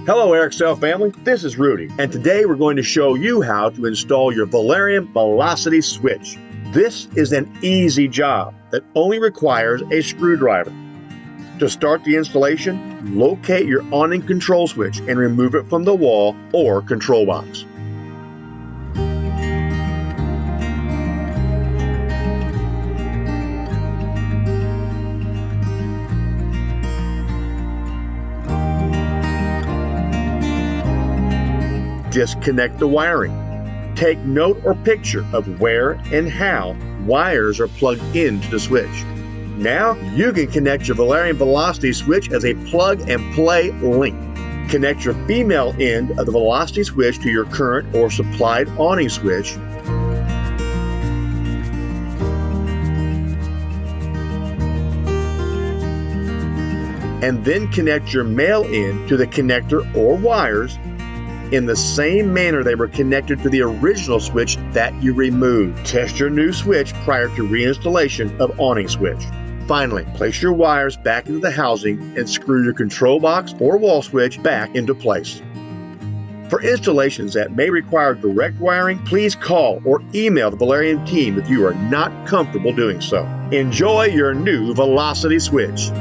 Hello Eric family, this is Rudy, and today we're going to show you how to install your Velarium velocity switch. This is an easy job that only requires a screwdriver. To start the installation, locate your awning control switch and remove it from the wall or control box. Disconnect the wiring. Take note or picture of where and how wires are plugged into the switch. Now you can connect your Velarium velocity switch as a plug-and-play link. Connect your female end of the velocity switch to your current or supplied awning switch. And then connect your male end to the connector or wires in the same manner they were connected to the original switch that you removed. Test your new switch prior to reinstallation of awning switch. Finally, place your wires back into the housing and screw your control box or wall switch back into place. For installations that may require direct wiring, please call or email the Velarium team if you are not comfortable doing so. Enjoy your new velocity switch.